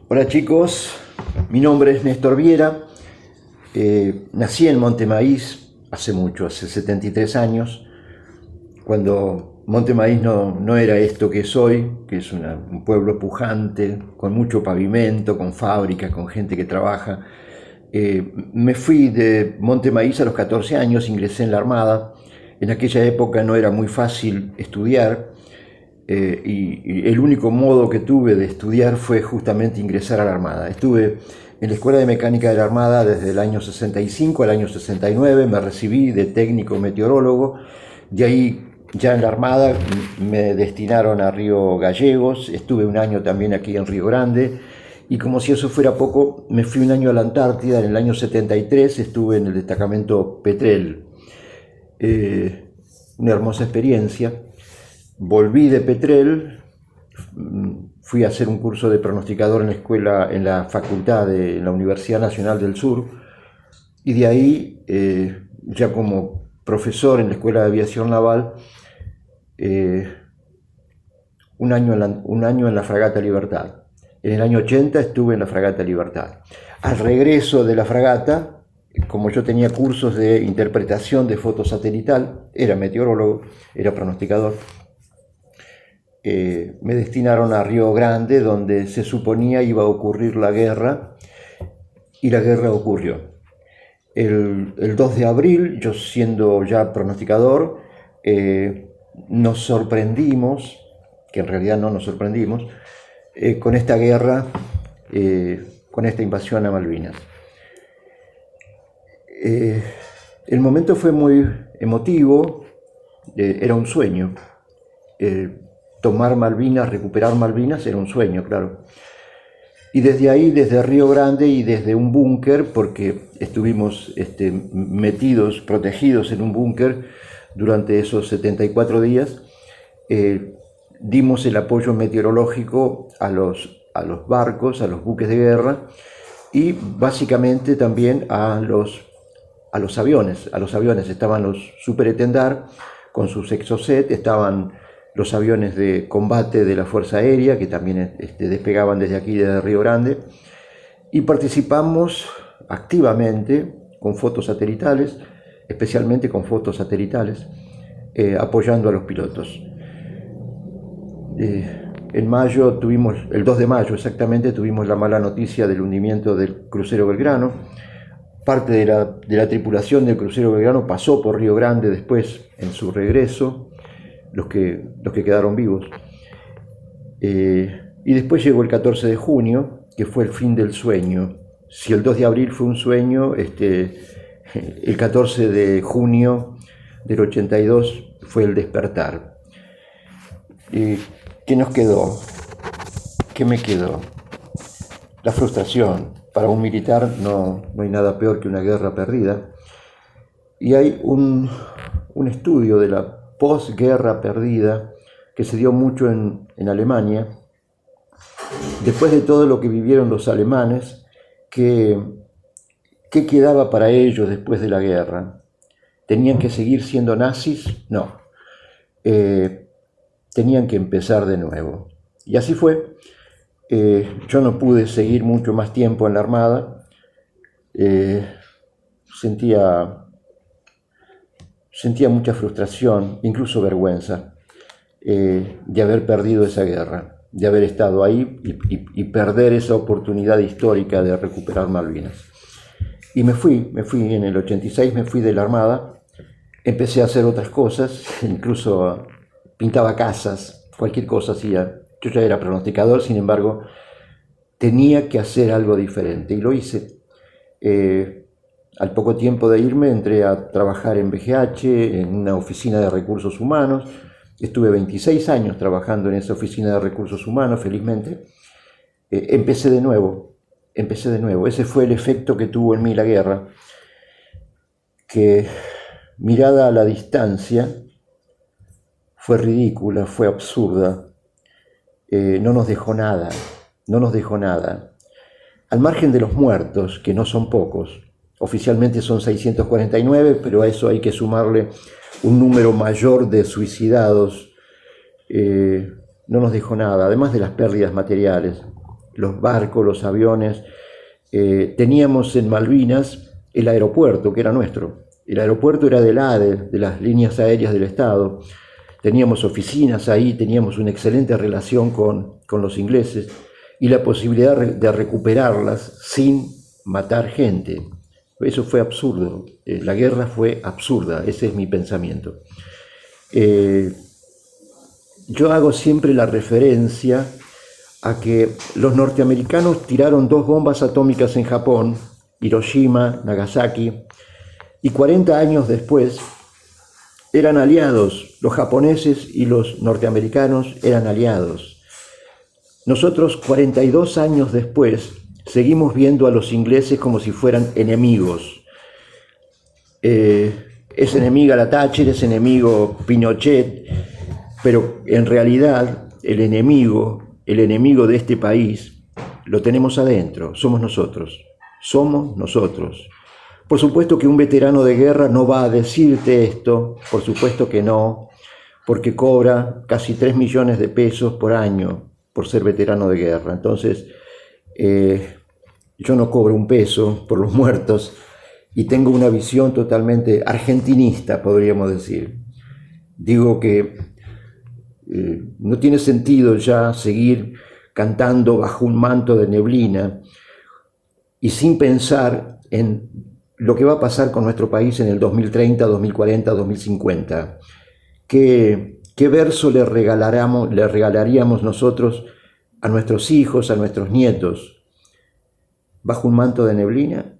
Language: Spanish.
Hola chicos, mi nombre es Néstor Viera. Nací en Montemaíz hace mucho, hace 73 años, cuando Montemaíz no era esto que es hoy, que es un pueblo pujante, con mucho pavimento, con fábricas, con gente que trabaja. Me fui de Montemaíz a los 14 años, ingresé en la Armada. En aquella época no era muy fácil estudiar. Y el único modo que tuve de estudiar fue justamente ingresar a la Armada. Estuve en la Escuela de Mecánica de la Armada desde el año 65 al año 69, me recibí de técnico meteorólogo. De ahí ya en la Armada me destinaron a Río Gallegos, estuve un año también aquí en Río Grande, y como si eso fuera poco, me fui un año a la Antártida. En el año 73 estuve en el destacamento Petrel. Una hermosa experiencia. Volví de Petrel, fui a hacer un curso de pronosticador en la escuela, en la facultad de la Universidad Nacional del Sur, y de ahí, ya como profesor en la Escuela de Aviación Naval, un año en la Fragata Libertad. En el año 80 estuve en la Fragata Libertad. Al regreso de la fragata, como yo tenía cursos de interpretación de fotosatelital, era meteorólogo, era pronosticador, me destinaron a Río Grande, donde se suponía iba a ocurrir la guerra, y la guerra ocurrió. El 2 de abril, yo siendo ya pronosticador, nos sorprendimos, que en realidad no nos sorprendimos, con esta guerra, con esta invasión a Malvinas. El momento fue muy emotivo, era un sueño. Tomar Malvinas, recuperar Malvinas, era un sueño, claro. Y desde ahí, desde Río Grande y desde un búnker, porque estuvimos metidos, protegidos en un búnker durante esos 74 días, dimos el apoyo meteorológico a los barcos, a los buques de guerra, y básicamente también a los aviones. A los aviones estaban los Superetendard con sus Exocet, estaban los aviones de combate de la Fuerza Aérea, que también despegaban desde aquí, desde Río Grande, y participamos activamente con fotos satelitales, especialmente con fotos satelitales, apoyando a los pilotos. En mayo el 2 de mayo exactamente, tuvimos la mala noticia del hundimiento del crucero Belgrano. Parte de la tripulación del crucero Belgrano pasó por Río Grande después en su regreso, los que quedaron vivos. Y después llegó el 14 de junio, que fue el fin del sueño. Si el 2 de abril fue un sueño, el 14 de junio del 82 fue el despertar. ¿Qué nos quedó? ¿Qué me quedó? La frustración. Para un militar no hay nada peor que una guerra perdida. Y hay un estudio de la posguerra perdida que se dio mucho en Alemania, después de todo lo que vivieron los alemanes. ¿Qué quedaba para ellos después de la guerra? ¿Tenían que seguir siendo nazis? No. Tenían que empezar de nuevo. Y así fue. Yo no pude seguir mucho más tiempo en la Armada. Sentía mucha frustración, incluso vergüenza, de haber perdido esa guerra, de haber estado ahí y perder esa oportunidad histórica de recuperar Malvinas. Y me fui en el 86, me fui de la Armada, empecé a hacer otras cosas, incluso pintaba casas, cualquier cosa hacía. Yo ya era pronosticador, sin embargo, tenía que hacer algo diferente, y lo hice. Al poco tiempo de irme, entré a trabajar en BGH, en una oficina de recursos humanos. Estuve 26 años trabajando en esa oficina de recursos humanos, felizmente. Empecé de nuevo. Ese fue el efecto que tuvo en mí la guerra, que mirada a la distancia fue ridícula, fue absurda. No nos dejó nada. Al margen de los muertos, que no son pocos. Oficialmente son 649, pero a eso hay que sumarle un número mayor de suicidados. No nos dejó nada, además de las pérdidas materiales. los barcos, los aviones. Teníamos en Malvinas el aeropuerto, que era nuestro. El aeropuerto era del ADE, de las líneas aéreas del Estado. Teníamos oficinas ahí, teníamos una excelente relación con los ingleses y la posibilidad de recuperarlas sin matar gente. Eso fue absurdo. La guerra fue absurda, ese es mi pensamiento. Yo hago siempre la referencia a que los norteamericanos tiraron 2 bombas atómicas en Japón, Hiroshima, Nagasaki, y 40 años después eran aliados. Los japoneses y los norteamericanos eran aliados. Nosotros, 42 años después, seguimos viendo a los ingleses como si fueran enemigos. Es enemiga la Thatcher, es enemigo Pinochet, pero en realidad el enemigo de este país lo tenemos adentro, somos nosotros. Por supuesto que un veterano de guerra no va a decirte esto, por supuesto que no, porque cobra casi 3 millones de pesos por año por ser veterano de guerra. Entonces, yo no cobro un peso por los muertos y tengo una visión totalmente argentinista, podríamos decir. Digo que no tiene sentido ya seguir cantando bajo un manto de neblina y sin pensar en lo que va a pasar con nuestro país en el 2030, 2040, 2050. ¿Qué verso le regalaríamos nosotros a nuestros hijos, a nuestros nietos? ¿Bajo un manto de neblina?